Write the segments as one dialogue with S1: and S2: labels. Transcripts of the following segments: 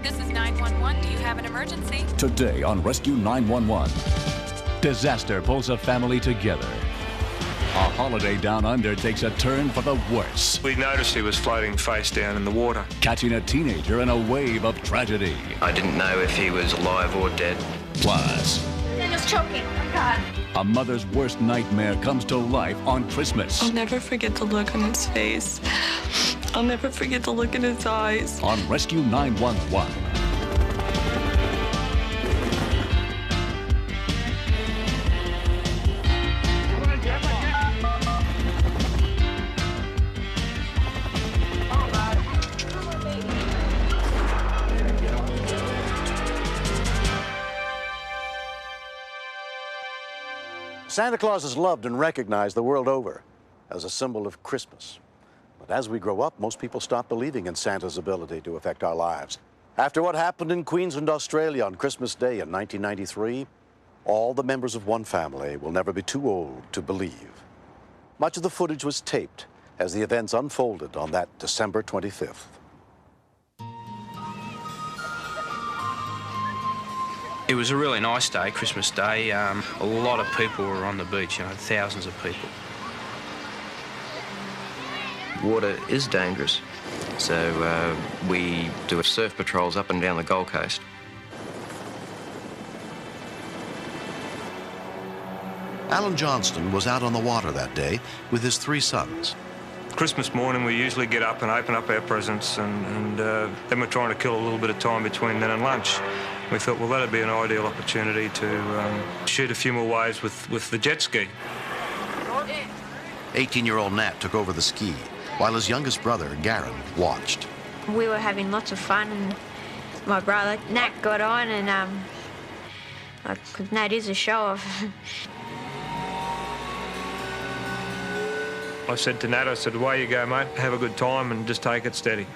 S1: This is 911. Do you have an emergency?
S2: Today on Rescue 911. Disaster pulls a family together. A holiday down under takes a turn for the worse.
S3: We noticed he was floating face down in the water.
S2: Catching a teenager in a wave of tragedy.
S4: I didn't know if he was alive or dead.
S2: Plus,
S5: They're just choking. Oh, God.
S2: a mother's worst nightmare comes to life on Christmas.
S6: I'll never forget the look on his face. I'll never forget the look in his eyes.
S2: On Rescue 911.
S7: Santa Claus is loved and recognized the world over as a symbol of Christmas. But as we grow up, most people stop believing in Santa's ability to affect our lives. After what happened in Queensland, Australia on Christmas Day in 1993, all the members of one family will never be too old to believe. Much of the footage was taped as the events unfolded on that December 25th.
S4: It was a really nice day, Christmas Day. A lot of people were on the beach, thousands of people. Water is dangerous, so we do surf patrols up and down the Gold Coast.
S7: Alan Johnston was out on the water that day with his 3 sons.
S3: Christmas morning, we usually get up and open up our presents, and then we're trying to kill a little bit of time between then and lunch. We thought, well, that'd be an ideal opportunity to shoot a few more waves with the jet ski.
S7: 18-year-old Nat took over the ski, while his youngest brother, Garen, watched.
S5: We were having lots of fun, and my brother, Nat, got on, and, because Nat is a show-off.
S3: I said to Nat, I said, away you go, mate. Have a good time and just take it steady.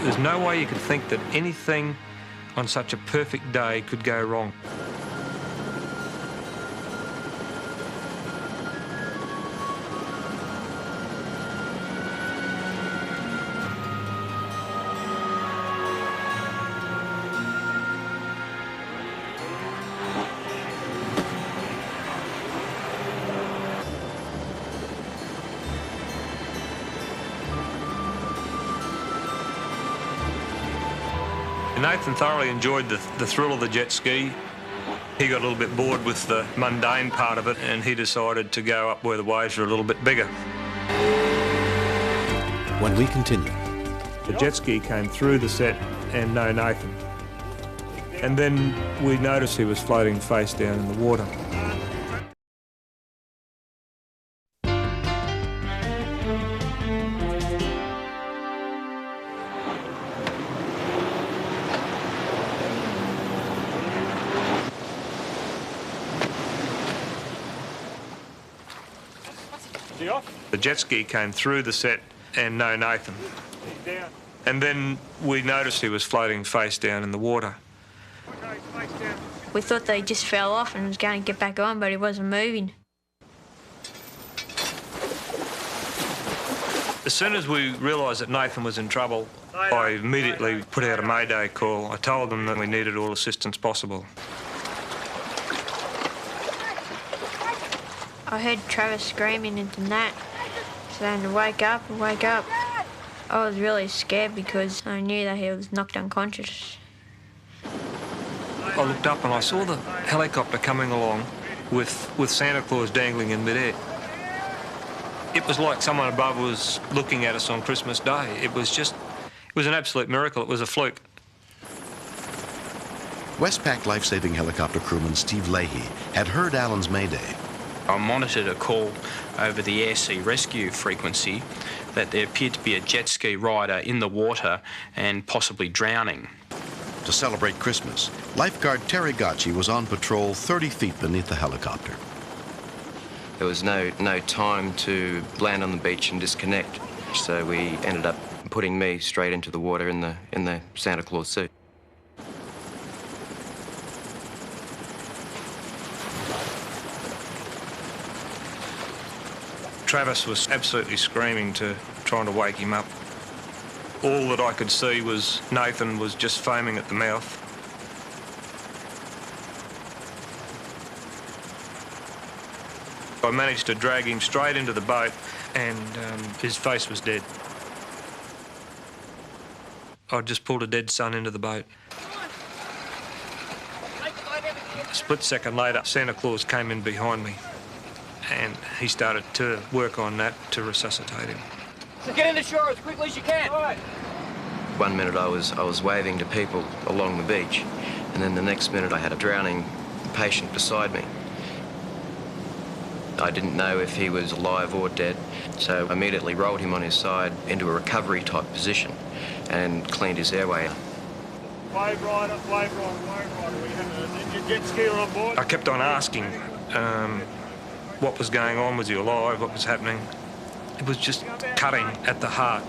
S3: There's no way you could think that anything on such a perfect day could go wrong. Nathan thoroughly enjoyed the thrill of the jet ski. He got a little bit bored with the mundane part of it, and he decided to go up where the waves are a little bit bigger.
S7: When we continue.
S3: The jet ski came through the set and no Nathan. And then we noticed he was floating face down in the water. The jet ski came through the set and no Nathan. And then we noticed he was floating face down in the water.
S5: We thought they just fell off and was going to get back on, but he wasn't moving.
S3: As soon as we realised that Nathan was in trouble, I immediately put out a mayday call. I told them that we needed all assistance possible.
S5: I heard Travis screaming into Nat, saying to wake up, wake up. I was really scared because I knew that he was knocked unconscious.
S3: I looked up and I saw the helicopter coming along with Santa Claus dangling in midair. It was like someone above was looking at us on Christmas Day. It was an absolute miracle. It was a fluke.
S7: Westpac life-saving helicopter crewman Steve Leahy had heard Alan's mayday.
S4: I monitored a call over the air-sea rescue frequency that there appeared to be a jet ski rider in the water and possibly drowning.
S7: To celebrate Christmas, lifeguard Terry Gacci was on patrol 30 feet beneath the helicopter.
S8: There was no time to land on the beach and disconnect, so we ended up putting me straight into the water in the Santa Claus suit.
S3: Travis was absolutely screaming, trying to wake him up. All that I could see was Nathan was just foaming at the mouth. I managed to drag him straight into the boat and his face was dead. I just pulled a dead son into the boat. A split second later, Santa Claus came in behind me and he started to work on that to resuscitate him.
S9: So get in the shore as quickly as you can. All right.
S8: One minute I was waving to people along the beach, and then the next minute I had a drowning patient beside me. I didn't know if he was alive or dead, so I immediately rolled him on his side into a recovery type position and cleaned his airway.
S10: Wave rider, wave rider. We have a jet skier on board.
S3: I kept on asking what was going on, was he alive, what was happening. It was just cutting at the heart.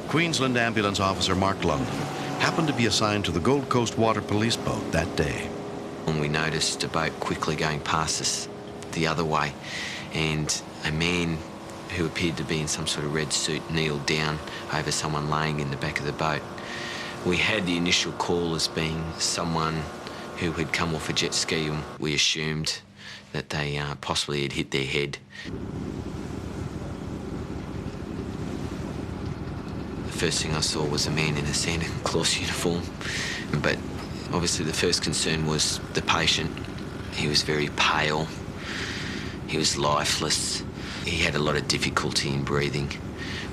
S7: Queensland Ambulance Officer Mark London happened to be assigned to the Gold Coast Water Police boat that day.
S11: And we noticed a boat quickly going past us the other way, and a man who appeared to be in some sort of red suit kneeled down over someone laying in the back of the boat. We had the initial call as being someone who had come off a jet ski, and we assumed that they possibly had hit their head. The first thing I saw was a man in a Santa Claus uniform, but obviously the first concern was the patient. He was very pale, he was lifeless, he had a lot of difficulty in breathing.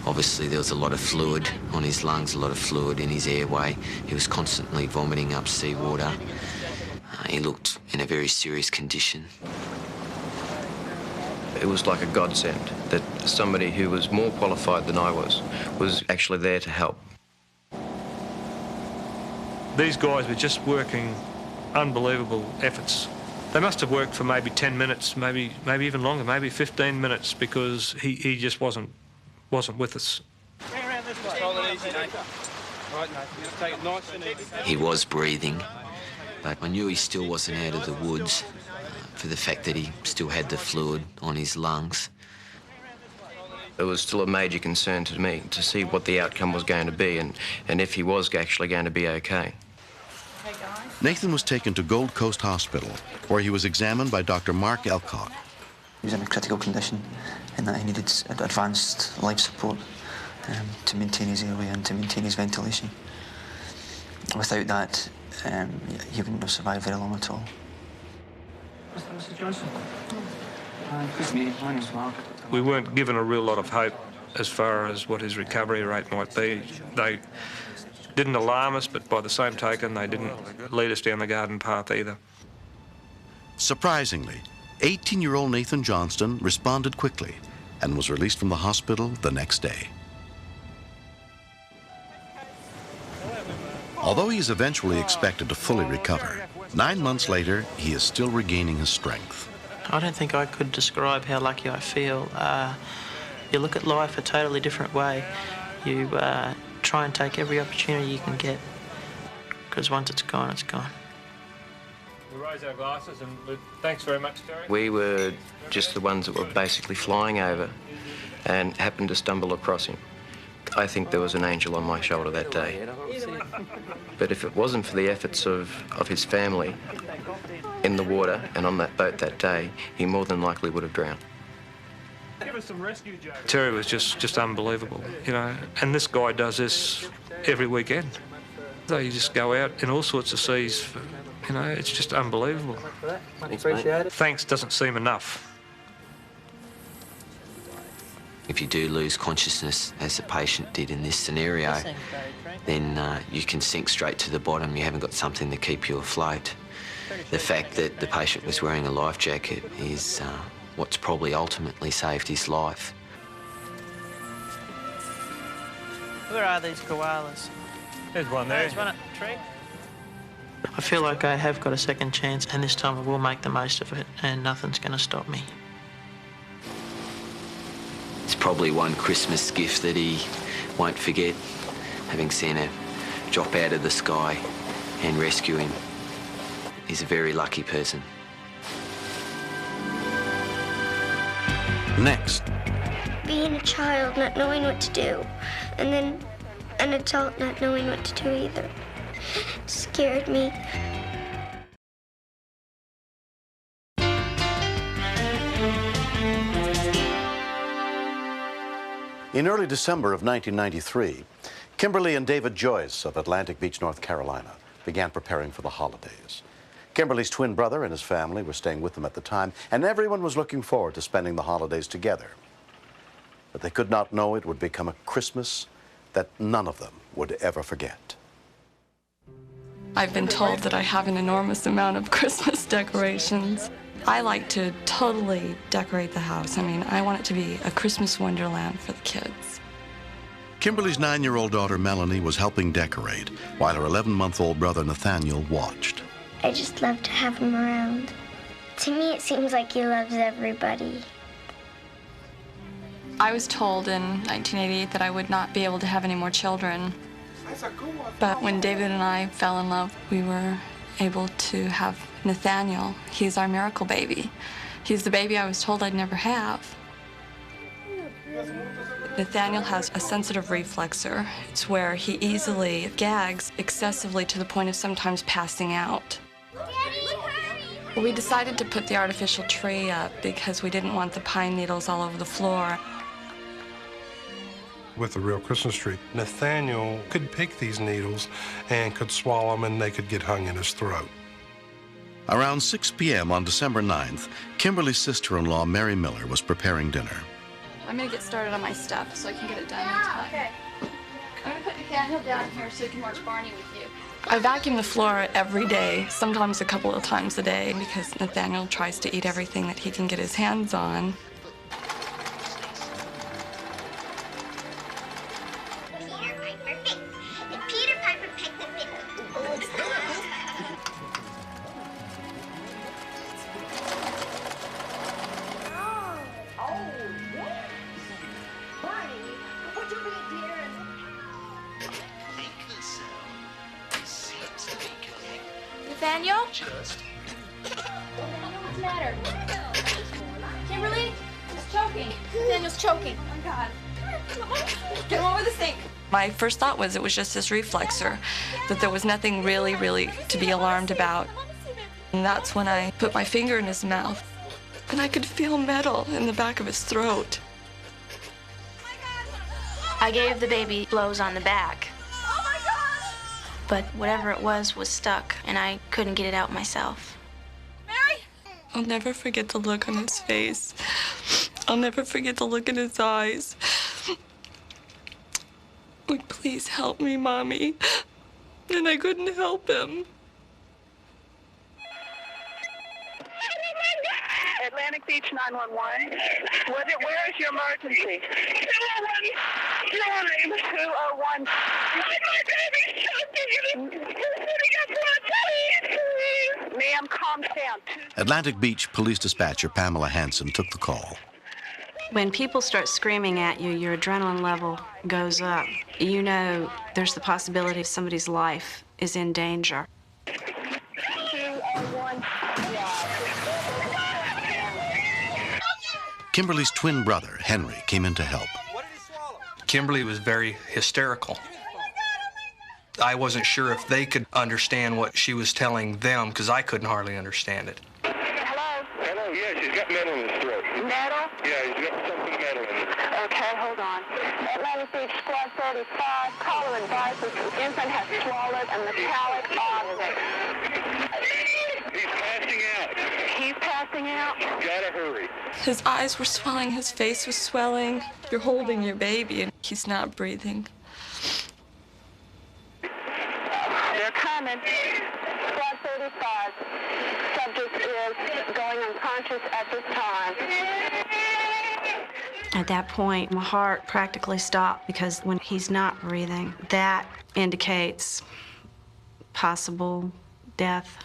S11: Obviously there was a lot of fluid on his lungs, a lot of fluid in his airway. He was constantly vomiting up seawater. He looked in a very serious condition.
S8: It was like a godsend that somebody who was more qualified than I was actually there to help.
S3: These guys were just working unbelievable efforts. They must have worked for maybe 10 minutes, maybe even longer, maybe 15 minutes, because he just wasn't with us.
S11: He was breathing, but I knew he still wasn't out of the woods for the fact that he still had the fluid on his lungs.
S8: It was still a major concern to me to see what the outcome was going to be and if he was actually going to be okay.
S7: Nathan was taken to Gold Coast Hospital, where he was examined by Dr. Mark Elcock.
S12: He was in a critical condition in that he needed advanced life support to maintain his airway and to maintain his ventilation. Without that, he wouldn't have survived very long at all.
S9: Mr. Johnson. Good to meet you. My name's Mark.
S3: We weren't given a real lot of hope as far as what his recovery rate might be. They didn't alarm us, but by the same token, they didn't lead us down the garden path either.
S7: Surprisingly, 18-year-old Nathan Johnston responded quickly and was released from the hospital the next day. Although he is eventually expected to fully recover, 9 months later, he is still regaining his strength.
S13: I don't think I could describe how lucky I feel. You look at life a totally different way. You try and take every opportunity you can get, because once it's gone, it's gone.
S3: We raise our glasses and thanks very much, Terry.
S8: We were just the ones that were basically flying over and happened to stumble across him. I think there was an angel on my shoulder that day. But if it wasn't for the efforts of his family in the water and on that boat that day, he more than likely would have drowned.
S3: Terry was just unbelievable, you know, and this guy does this every weekend. They just go out in all sorts of seas, you know, it's just unbelievable.
S9: Appreciate it.
S3: Thanks doesn't seem enough.
S11: If you do lose consciousness, as the patient did in this scenario, then you can sink straight to the bottom. You haven't got something to keep you afloat. The fact that the patient was wearing a life jacket is what's probably ultimately saved his life.
S13: Where are these koalas?
S3: There's one there.
S13: There's one at the tree. I feel like I have got a second chance, and this time I will make the most of it, and nothing's going to stop me.
S11: It's probably one Christmas gift that he won't forget, having Santa drop out of the sky and rescue him. He's a very lucky person.
S7: Next.
S14: Being a child, not knowing what to do, And then an adult not knowing what to do either. It scared me.
S7: In early December of 1993, Kimberly and David Joyce of Atlantic Beach, North Carolina, began preparing for the holidays. Kimberly's twin brother and his family were staying with them at the time, and everyone was looking forward to spending the holidays together. But they could not know it would become a Christmas that none of them would ever forget.
S6: I've been told that I have an enormous amount of Christmas decorations. I like to totally decorate the house. I mean, I want it to be a Christmas wonderland for the kids.
S7: Kimberly's 9-year-old daughter, Melanie, was helping decorate, while her 11-month-old brother, Nathaniel, watched.
S14: I just love to have him around. To me, it seems like he loves everybody.
S6: I was told in 1988 that I would not be able to have any more children. But when David and I fell in love, we were able to have Nathaniel. He's our miracle baby. He's the baby I was told I'd never have. Nathaniel has a sensitive reflexor. It's where he easily gags excessively to the point of sometimes passing out. We decided to put the artificial tree up because we didn't want the pine needles all over the floor.
S15: With the real Christmas tree, Nathaniel could pick these needles and could swallow them, and they could get hung in his throat.
S7: Around 6 p.m. on December 9th, Kimberly's sister-in-law, Mary Miller, was preparing dinner.
S6: I'm gonna get started on my stuff so I can get it done in time. Okay. I'm gonna put Nathaniel down here so he can watch Barney with you. I vacuum the floor every day, sometimes a couple of times a day, because Nathaniel tries to eat everything that he can get his hands on.
S5: Nathaniel? What's the matter? Kimberly? He's choking. Nathaniel's choking. Oh, God. Get him over the sink.
S6: My first thought was it was just this reflexor, that there was nothing really to be alarmed about. And that's when I put my finger in his mouth, and I could feel metal in the back of his throat.
S5: I gave the baby blows on the back. But whatever it was stuck, and I couldn't get it out myself.
S6: Mary? I'll never forget the look on his face. I'll never forget the look in his eyes. Would please help me, Mommy? And I couldn't help him.
S16: Atlantic Beach 911. Where is your emergency? 201. 201. My baby's choking. Ma'am, calm down.
S7: Atlantic Beach Police Dispatcher Pamela Hansen took the call.
S17: When people start screaming at you, your adrenaline level goes up. You know there's the possibility somebody's life is in danger.
S16: 201.
S7: Kimberly's twin brother, Henry, came in to help.
S4: Kimberly was very hysterical. I wasn't sure if they could understand what she was telling them, because I couldn't hardly understand it.
S16: Hello?
S10: Hello, yeah, she's got metal in his throat.
S16: Metal?
S10: Yeah, he's got something metal in it.
S16: Okay, hold on. Atlantic Beach Squad 35, caller advises the infant has swallowed a metallic object.
S10: He's passing out.
S16: He's passing out?
S10: Gotta hurry.
S6: His eyes were swelling, his face was swelling. You're holding your baby and he's not breathing.
S16: They're coming. Squad 35. Subject is going unconscious at this time.
S17: At that point, my heart practically stopped, because when he's not breathing, that indicates possible death.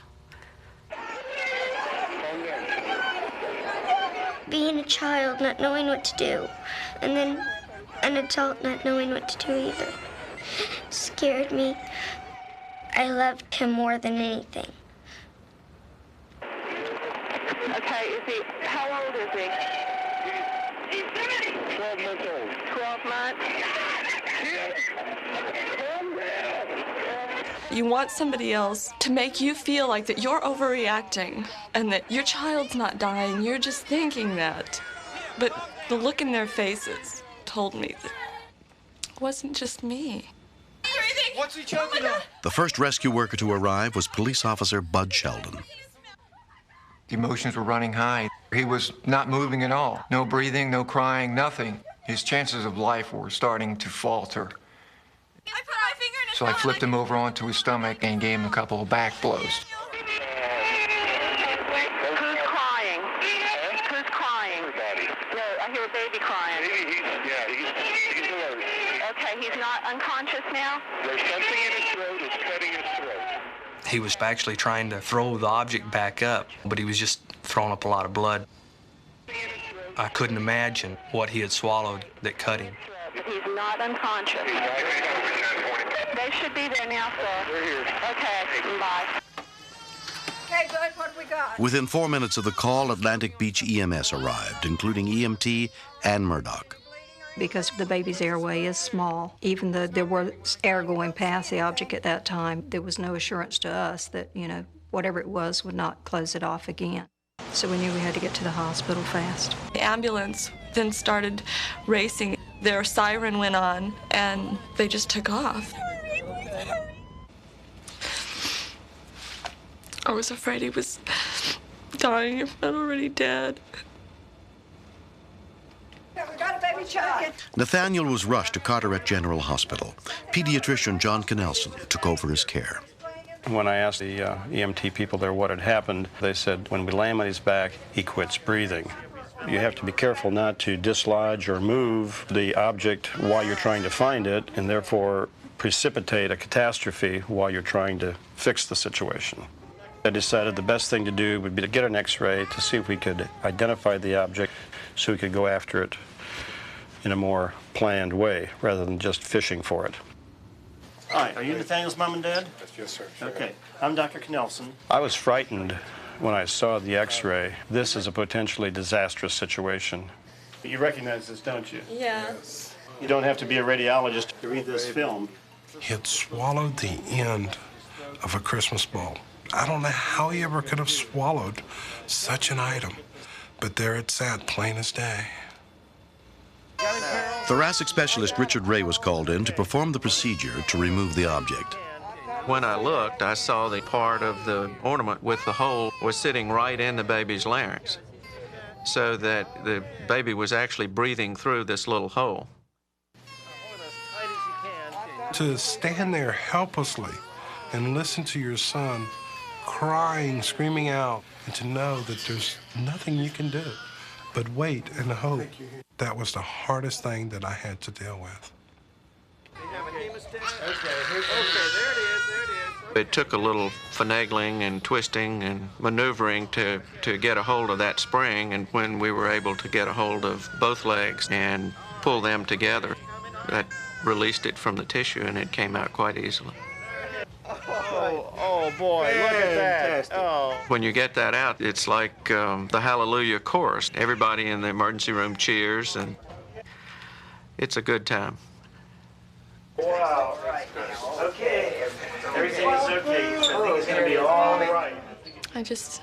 S14: Being a child, not knowing what to do, and then an adult not knowing what to do either, scared me. I loved him more than anything.
S16: Okay, how old is he?
S10: 12 months old.
S16: 12 months?
S6: You want somebody else to make you feel like that you're overreacting and that your child's not dying. You're just thinking that. But the look in their faces told me that it wasn't just me.
S18: What's he choking on?
S7: The first rescue worker to arrive was police officer Bud Sheldon.
S18: The emotions were running high. He was not moving at all. No breathing, no crying, nothing. His chances of life were starting to falter. So I flipped him over onto his stomach and gave him a couple of back blows.
S16: Who's crying? Who's crying?
S10: Everybody.
S16: No, I hear a baby crying.
S10: He's alert.
S16: Okay, he's not unconscious now?
S10: There's something in his throat. It's cutting his throat.
S4: He was actually trying to throw the object back up, but he was just throwing up a lot of blood. I couldn't imagine what he had swallowed that cut him.
S16: He's not unconscious. They should be there now, sir.
S10: They're here.
S16: Okay, bye.
S19: Okay, good. What we got?
S7: Within 4 minutes of the call, Atlantic Beach EMS arrived, including EMT and Murdoch.
S19: Because the baby's airway is small, even though there was air going past the object at that time, there was no assurance to us that, whatever it was would not close it off again. So we knew we had to get to the hospital fast.
S6: The ambulance then started racing. Their siren went on, and they just took off. I was afraid he was dying, if not already dead.
S19: We got a baby choking.
S7: Nathaniel was rushed to Carteret General Hospital. Pediatrician John Knelson took over his care.
S20: When I asked the EMT people there what had happened, they said when we lay him on his back, he quits breathing. You have to be careful not to dislodge or move the object while you're trying to find it, and therefore precipitate a catastrophe while you're trying to fix the situation. I decided the best thing to do would be to get an X-ray to see if we could identify the object so we could go after it in a more planned way rather than just fishing for it.
S21: Hi, are you Nathaniel's mom and dad?
S20: Yes, sir.
S21: Okay, I'm Dr. Knelson.
S20: I was frightened when I saw the X-ray. This is a potentially disastrous situation. You recognize this, don't you?
S6: Yes.
S21: You don't have to be a radiologist to read this film.
S15: He had swallowed the end of a Christmas bulb. I don't know how he ever could have swallowed such an item, but there it sat, plain as day.
S7: Thoracic specialist Richard Ray was called in to perform the procedure to remove the object.
S8: When I looked, I saw the part of the ornament with the hole was sitting right in the baby's larynx, so that the baby was actually breathing through this little hole.
S15: To stand there helplessly and listen to your son crying, screaming out, and to know that there's nothing you can do but wait and hope, that was the hardest thing that I had to deal with.
S8: It took a little finagling and twisting and maneuvering to get a hold of that spring, and when we were able to get a hold of both legs and pull them together, that released it from the tissue and it came out quite easily.
S21: Oh boy, look at that. Oh.
S8: When you get that out, it's like the Hallelujah chorus. Everybody in the emergency room cheers, and it's a good time.
S21: Wow. Okay. Everything is okay. Everything's going to be all right.
S6: I just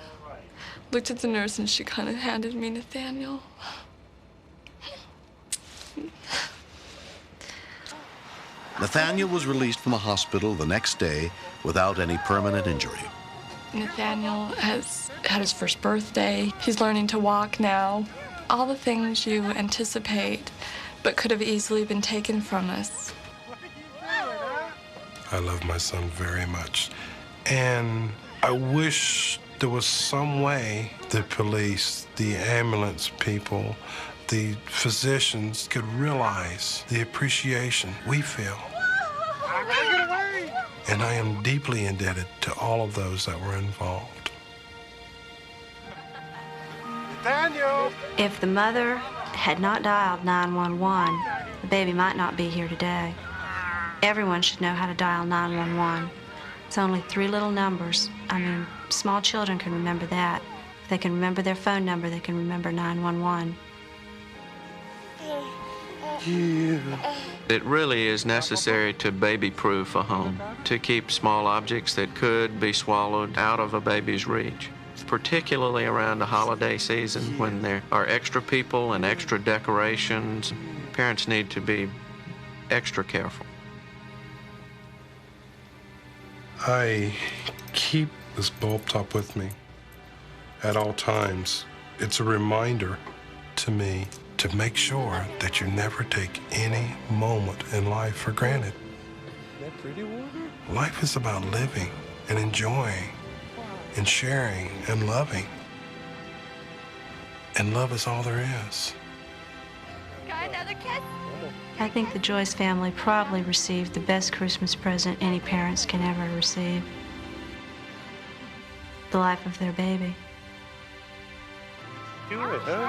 S6: looked at the nurse, and she kind of handed me Nathaniel.
S7: Nathaniel was released from the hospital the next day without any permanent injury.
S6: Nathaniel has had his first birthday. He's learning to walk now. All the things you anticipate, but could have easily been taken from us.
S15: I love my son very much. And I wish there was some way the police, the ambulance people, the physicians could realize the appreciation we feel. And I am deeply indebted to all of those that were involved.
S21: Nathaniel!
S17: If the mother had not dialed 911, the baby might not be here today. Everyone should know how to dial 911. It's only 3 little numbers. I mean, small children can remember that. If they can remember their phone number, they can remember 911.
S8: It really is necessary to baby-proof a home, to keep small objects that could be swallowed out of a baby's reach, particularly around the holiday season when there are extra people and extra decorations. Parents need to be extra careful.
S15: I keep this bulb top with me at all times. It's a reminder to me to make sure that you never take any moment in life for granted.
S1: That pretty water?
S15: Life is about living and enjoying and sharing and loving. And love is all there is.
S14: Got another kiss?
S17: I think the Joyce family probably received the best Christmas present any parents can ever receive. The life of their baby.
S1: Do it, huh?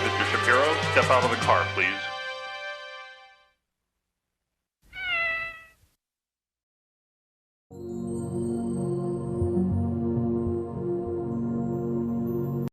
S22: Mr. Shapiro, step out of the car, please.